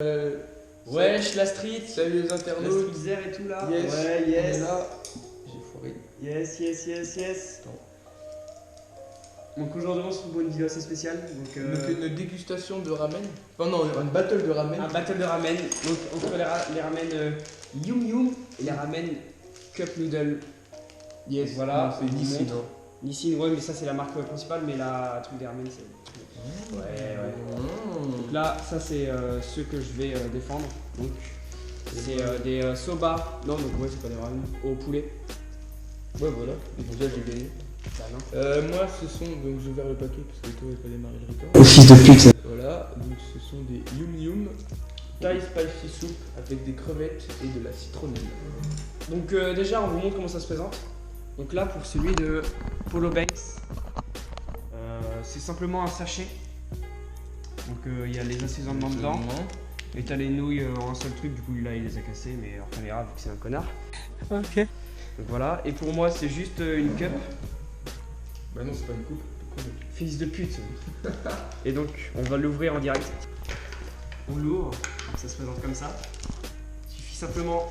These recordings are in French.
Wesh la street. Salut les La internautes. street zère et tout là. Yes. Ouais, On est yes. là. J'ai foiré. Yes. Attends. Donc aujourd'hui on se retrouve pour une vidéo assez spéciale. Donc, Une dégustation de ramen. Enfin non, une battle de ramen. un battle de ramen. Donc entre les ramen Yum Yum et les ramen Cup Noodle. Yes. Voilà, C'est on vous Nissin. montre. Nissin, ouais, mais ça c'est la marque principale, mais la truc des ramen c'est. Ouais. Donc là, ça c'est ceux que je vais défendre. Donc c'est des soba. Non, donc ouais, c'est pas des ramen au poulet. Ouais, voilà. Et déjà j'ai gagné. Bah non. Moi, ce sont. Donc je vais vers le paquet parce que toi, il pas démarré le record. Oh fils de pute. Voilà. Donc ce sont des Yum Yum Thai Spicy Soup avec des crevettes et de la citronnelle. Donc déjà, on vous montre comment ça se présente. Donc là, pour celui de Polo Banks, c'est simplement un sachet. Donc il y a les assaisonnements dedans. Et t'as les nouilles en un seul truc, du coup là il les a cassées, mais hors caméra vu que c'est un connard. Ok. Donc voilà, et pour moi c'est juste une cup. Bah non, c'est pas une coupe. Fils de pute. Et donc on va l'ouvrir en direct. On l'ouvre, donc ça se présente comme ça. Il suffit simplement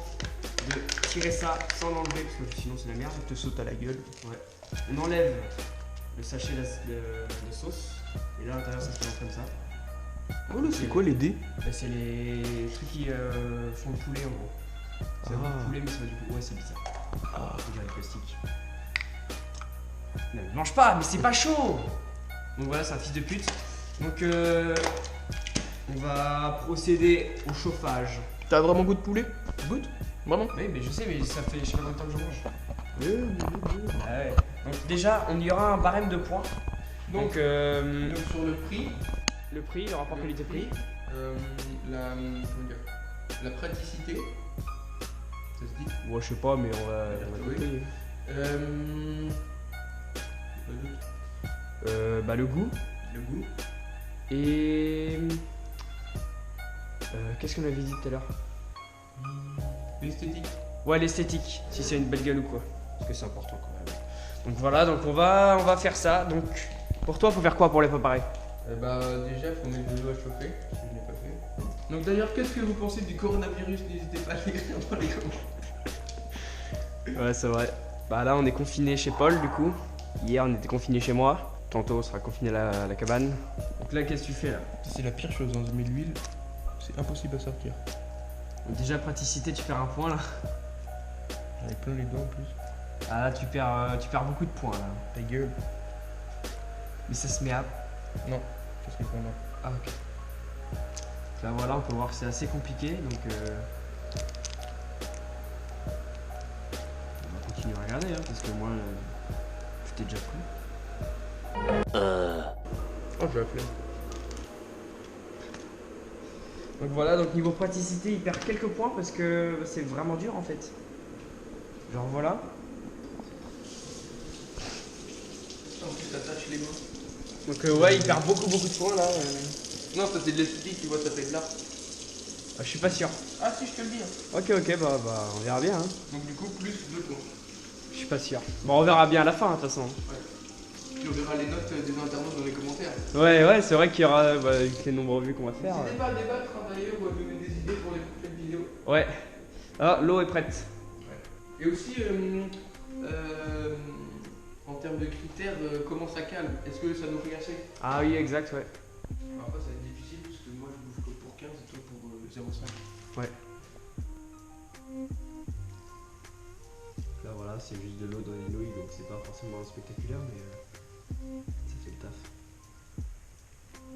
de tirer ça sans l'enlever parce que sinon c'est la merde, ça te saute à la gueule. Ouais. On enlève le sachet de sauce et là à l'intérieur ça se présente comme ça. Oh là, c'est quoi les dés? Bah, c'est les trucs qui font le poulet en gros. C'est un poulet mais c'est pas du coup. Ouais c'est bizarre. On dirait le plastique. Ne mange pas, mais c'est pas chaud. Donc voilà, c'est un fils de pute. Donc on va procéder au chauffage. T'as vraiment goût de poulet? Goûte? Vraiment? Oui, mais je sais, mais ça fait je sais pas combien de temps que je mange. Ah ouais. Donc déjà, on y aura un barème de points. Donc Donc sur le prix, le prix, le rapport qualité-prix. la praticité, ça se dit? Ouais, je sais pas, mais on va Oui. payer. Bah le goût. Le goût. Et qu'est-ce qu'on avait dit tout à l'heure? L'esthétique. Ouais, l'esthétique, si c'est une belle gueule ou quoi. Parce que c'est important quand même. Donc voilà, donc on va faire ça. Donc pour toi, faut faire quoi pour les préparer? Bah déjà, faut mettre de l'eau à chauffer, parce que je l'ai pas fait. Donc d'ailleurs, qu'est-ce que vous pensez du coronavirus? N'hésitez pas à l'écrire dans les commentaires. Ouais, c'est vrai. Bah là, on est confiné chez Paul du coup. Hier, on était confiné chez moi. Tantôt, on sera confiné à la cabane. Donc là, qu'est-ce que tu fais là? C'est la pire chose, on met l'huile, c'est impossible à sortir. Donc, déjà, praticité, tu perds un point là. J'en ai plein les doigts en plus. Ah là, tu perds beaucoup de points là. Ta gueule. Mais ça se met à. Non, ça serait pendant. Ah, ok. Là, voilà, on peut voir que c'est assez compliqué. Donc, on va continuer à regarder hein, parce que moi, je t'ai déjà pris. Oh, j'ai la flemme. Donc voilà, donc niveau praticité, il perd quelques points parce que c'est vraiment dur en fait. Genre voilà. En plus, ça tâche les mains. Donc ouais, il perd beaucoup de points là. Non, ça c'est de l'esthétique, tu vois, ça fait de l'art. Je suis pas sûr. Ah si, je te le dis. Hein. Ok, bah on verra bien. Hein. Donc du coup, plus 2 points. Je suis pas sûr. Bon, on verra bien à la fin de toute façon. Puis on verra les notes des internautes dans les commentaires. Ouais, c'est vrai qu'il y aura avec les nombreux vues qu'on va faire. N'hésitez pas à débattre d'ailleurs ou à donner des idées pour les prochaines vidéos. Ouais. Ah, l'eau est prête. Et aussi, en termes de critères, comment ça calme? Est-ce que ça nourrit assez? Ah oui, exact, ouais. Après, ça va être difficile parce que moi je bouffe que pour 15 et toi pour 0,5. Ouais. Là voilà, c'est juste de l'eau dans les nouilles, donc c'est pas forcément spectaculaire, mais ça fait le taf.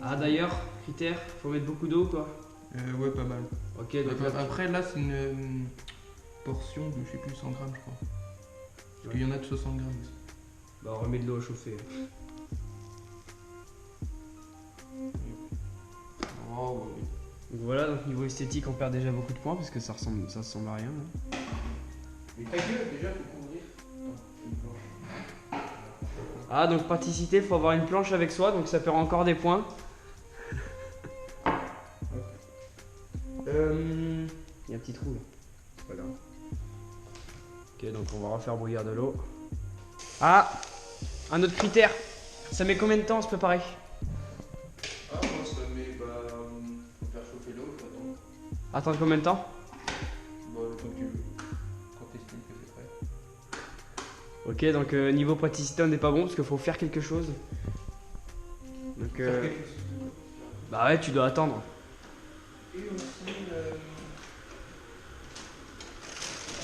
Ah d'ailleurs, critère, faut mettre beaucoup d'eau quoi. Ouais, pas mal. Ok, donc Après, là, c'est une portion de, je sais plus, 100 grammes, je crois. Parce qu'il y en a de 60 grammes aussi. bah, on remet de l'eau à chauffer. Oh, oui. Donc voilà, donc niveau esthétique, on perd déjà beaucoup de points parce que ça ressemble à rien. Là. Mais ta gueule, déjà, faut couvrir. Ah, donc praticité, faut avoir une planche avec soi, donc ça perd encore des points. Il y a un petit trou là. C'est pas grave. Ok, donc on va refaire bouillir de l'eau. Ah, un autre critère. Ça met combien de temps à se préparer? Ah, moi ça met, faut faire chauffer l'eau, faut attendre. Attendre combien de temps? Bon, le temps que tu veux. Quand t'estimes que c'est prêt. Ok, donc niveau praticité on n'est pas bon parce qu'il faut faire quelque chose. Donc bah ouais, tu dois attendre. Et aussi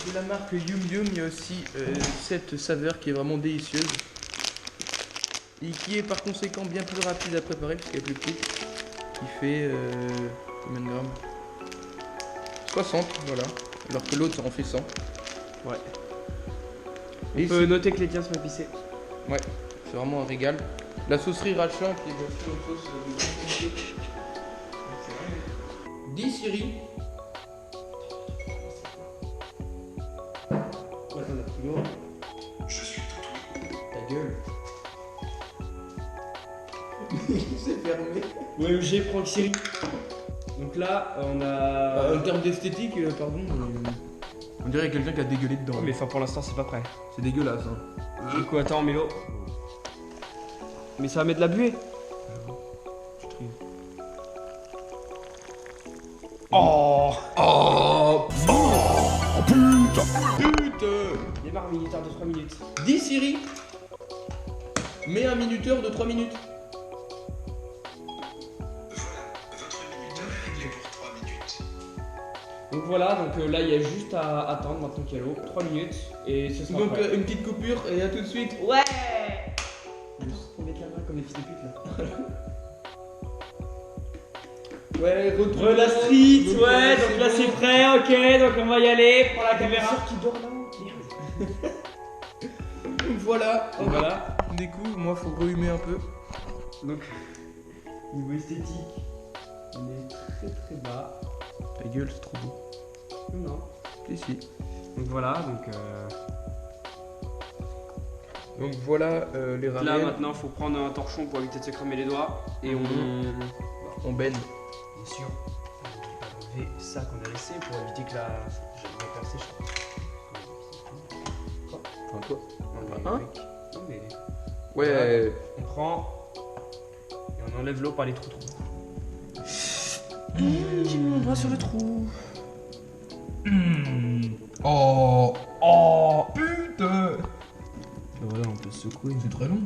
de la marque Yum Yum, il y a aussi cette saveur qui est vraiment délicieuse. Et qui est par conséquent bien plus rapide à préparer parce qu'elle est plus petite. Qui fait combien de grammes? 60, voilà. Alors que l'autre en fait 100. Ouais. Et On peut noter que les tiens sont épicés. ouais, c'est vraiment un régal. La saucerie Rachan qui est bien sûr une sauce de grande qualité. 10 Siri. Je suis Ta gueule. C'est fermé. Ouais, j'ai prends Siri. Donc là, on a. En termes d'esthétique, pardon. On dirait quelqu'un qui a dégueulé dedans. Mais enfin, pour l'instant, c'est pas prêt. C'est dégueulasse. Hein. Du coup, attends, Mélo. Mais ça va mettre de la buée. Je trie. Oh Putain. Démarre minuteur de 3 minutes. 10 Siri. Mets un minuteur de 3 minutes. Donc voilà, donc là il y a juste à attendre maintenant qu'il y a l'eau, 3 minutes et ce sera Donc prêt. une petite coupure et à tout de suite. Ouais. On met la main comme les fils de pute là. Ouais, retour. La street, ouais, donc là c'est prêt, ok, donc on va y aller, prends la caméra. Qui dort là. Voilà. Et voilà. Du coup, moi faut rehumer un peu. Donc, niveau esthétique, on est très très bas. Ta gueule, c'est trop beau. Non. Ici. Donc voilà, Donc voilà les là ramen. maintenant faut prendre un torchon pour éviter de se cramer les doigts et On baigne. bien sûr, on va enlever ça qu'on a laissé pour éviter que la percer. Enfin toi. Non mais, Hein mec, non, mais Ouais. on prend et on enlève l'eau par les trous. J'ai mis mon bras sur le trou. Oh. Oh. Putain. Voilà, on peut secouer. C'est très long.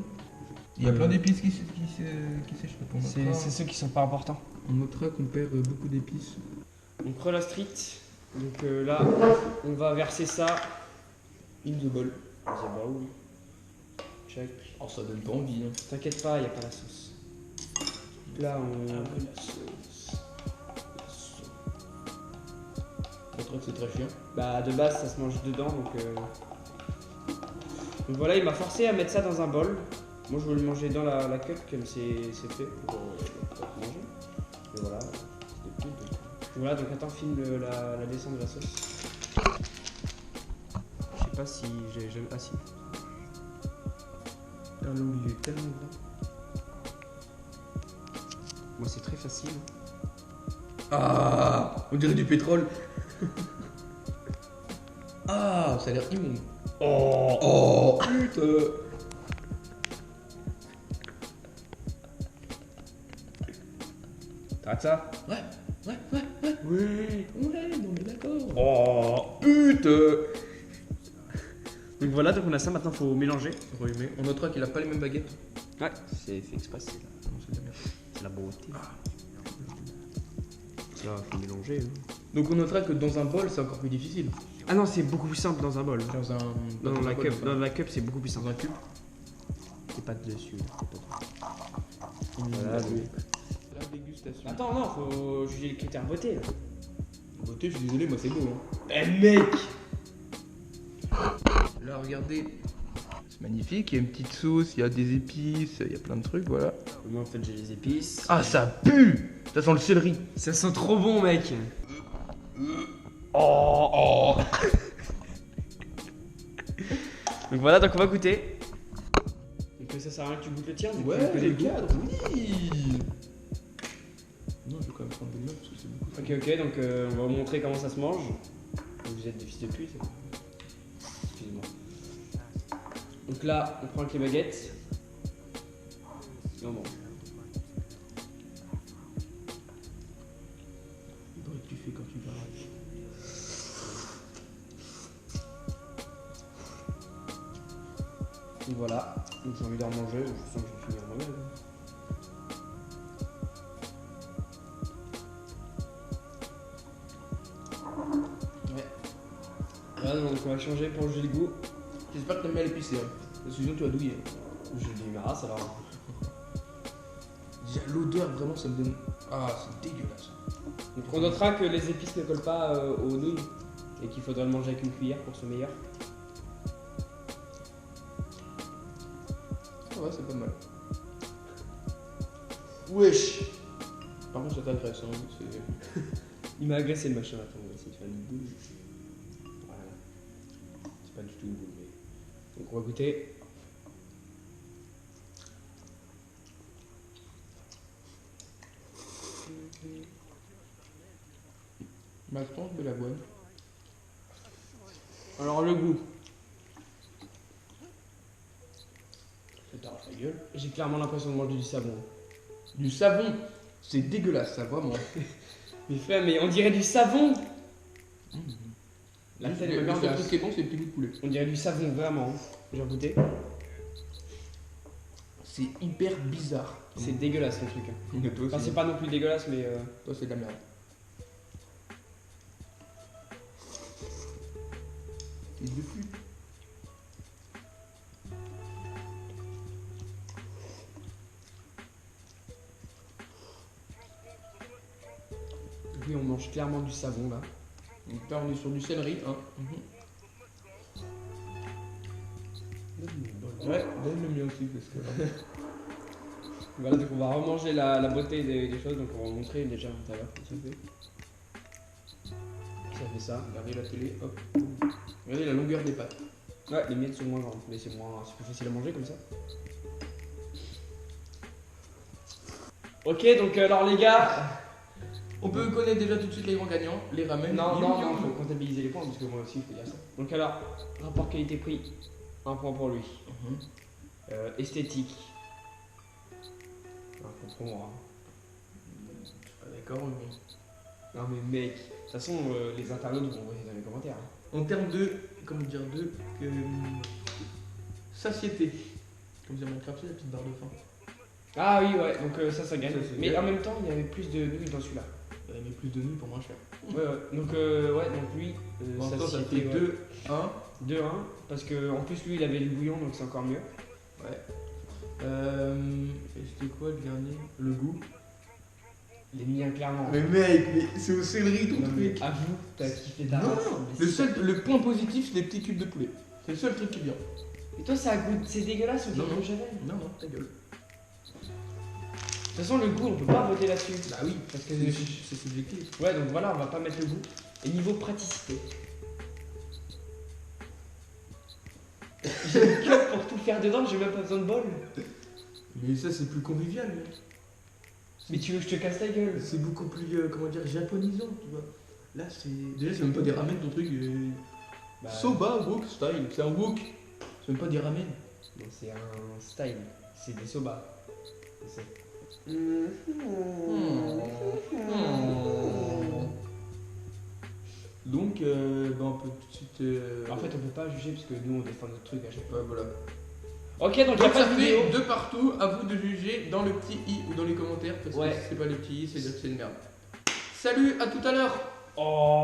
Il y a plein d'épices qui s'échappent. C'est ceux qui sont pas importants. On notera qu'on perd beaucoup d'épices. On creuse la street. Donc là, on va verser ça In the bowl. dans un baoul. Check. Oh, ça donne pas envie. Hein. T'inquiète pas, il n'y a pas la sauce. Là, on. La sauce. Je trouve que c'est très chiant. Bah, de base, ça se mange dedans donc. Donc voilà, il m'a forcé à mettre ça dans un bol. Moi, je veux le manger dans la cup comme c'est fait pour manger. Et voilà, c'était tout. Donc. Voilà, donc attends, filme la descente de la sauce. Je sais pas si j'ai jamais. Ah si. Putain, l'eau, il est tellement grand. Moi, c'est très facile. Ah, on dirait du pétrole. Ah, ça a l'air immonde. Oh, oh, putain. T'arrêtes ça? Ouais, non mais d'accord. Oh Putain. Donc voilà, donc on a ça, maintenant faut mélanger. Rehumer. On notera qu'il a pas les mêmes baguettes. Ouais, c'est fait exprès, c'est Non, c'est de la merde. la beauté. Là, faut mélanger. Hein. Donc on notera que dans un bol, c'est encore plus difficile. Ah non, c'est beaucoup plus simple dans un bol. Dans un. Dans la bol, cup, enfin, dans la cup, c'est beaucoup plus Dans simple. un cube. C'est pas dessus. Voilà, Voilà, donc. la dégustation. Attends, non, faut juger les critères beauté là. Beauté, je suis désolé, moi c'est beau. Hein. Eh mec! Là, regardez. C'est magnifique, il y a une petite sauce, il y a des épices, il y a plein de trucs, voilà. Moi en fait j'ai les épices. Ah, ça pue. Ça sent le céleri. Ça sent trop bon mec! Oh. Donc voilà, donc on va goûter. Donc ça sert à rien que tu goûtes le tien, du coup, tu Ouais, connais le goût. cadre, oui. Non, je vais quand même prendre des notes parce que c'est beaucoup. Ok, donc on va vous montrer comment ça se mange. Vous êtes des fils de pute. Excusez-moi. Donc là, on prend avec les baguettes. Et on mange. Il faudrait que tu fais quand tu vas. Donc voilà, donc j'ai envie d'en manger, je sens que je vais finir moi-même. Ouais. Voilà, donc on va changer pour le jus de goût. J'espère que t'aimes bien l'épicé. Hein. Parce que sinon tu vas douiller. Je dis ma race alors. Déjà l'odeur vraiment ça me donne. Ah c'est dégueulasse. Donc on notera que les épices ne collent pas aux nouilles et qu'il faudra le manger avec une cuillère pour ce meilleur. Ah ouais c'est pas mal. Wesh. Par contre ça t'agresse hein. C'est... Il m'a agressé le machin, attends, on va essayer de faire une boule. Voilà. C'est pas du tout une boule, mais... Donc on va goûter. Maintenant de l'avoine. Alors le goût. Ça t'arrache la gueule. J'ai clairement l'impression de manger du savon. Du savon. C'est dégueulasse ça vraiment. Mais frère, mais on dirait du savon. La Juste, tête le me seul truc qui est bon c'est le petit goût de poulet. On dirait du savon, vraiment. J'ai goûté. C'est hyper bizarre. C'est dégueulasse le truc. Mais toi Enfin, aussi. c'est pas non plus dégueulasse, mais. Toi c'est de la merde. C'est du flux. Oui, on mange clairement du savon là. Donc là on est sur du céleri. Hein. Ouais, donne le mien aussi parce que. Voilà, donc on va remanger la beauté des choses, donc on va montrer déjà tout à l'heure comment ça fait. Ça fait ça. Regardez la télé, hop. Regardez la longueur des pâtes. Ouais, les miettes sont moins grandes, mais c'est plus facile à manger comme ça. Ok, donc alors les gars. On peut connaître déjà tout de suite les grands gagnants, les ramen. Non, faut comptabiliser les points parce que moi aussi il faut dire ça. Donc alors, rapport qualité-prix, 1 point pour lui. Esthétique. 1 point pour moi. Ah, d'accord, mais. Non mais mec, de toute façon les internautes vont voter dans les commentaires. En termes de. Comment dire de. Satiété. Comme disait Minecraft, c'est la petite barre de faim. Ah oui ouais, donc ça gagne. Ça, c'est Mais gagne. en même temps il y avait plus de nouilles dans celui-là. Mais plus de nuits pour moins cher. Ouais. Donc lui, En même temps, ça satiété, fait 2, 1. 2-1, parce que en plus lui il avait du bouillon donc c'est encore mieux. Ouais. Et c'était quoi le dernier? Le goût. Les miens clairement. Mais mec, mais c'est au céleri ton Non, mais truc. avoue, t'as kiffé ta Non, race. Mais le point positif, c'est les petits cubes de poulet. C'est le seul truc qui est bien. Et toi ça goûte, c'est dégueulasse ou Non, t'es non. jamais. Non, ta gueule. De toute façon le goût on peut pas voter là-dessus. Bah oui, Parce que c'est subjectif. ouais donc voilà on va pas mettre le goût. Et niveau praticité. J'ai une cup pour tout faire dedans, j'ai même pas besoin de bol. Mais ça, c'est plus convivial. Mec. Mais tu veux que je te casse la gueule? C'est beaucoup plus, comment dire, japonisant, tu vois. Là, c'est. Déjà, c'est même pas des ramen ton truc. Bah, Soba wok style. C'est un wok. C'est même pas des ramen. non, c'est un style, c'est des soba. C'est- Donc, on peut tout de suite. En fait on peut pas juger parce que nous on défend notre truc à chaque fois. ouais, voilà. Ok donc il y a Donc, pas ça de vidéo. fait 2 partout. À vous de juger dans le petit i ou dans les commentaires. Parce Ouais. que si c'est pas les petits i, c'est dire que c'est une merde. Salut, à tout à l'heure! Oh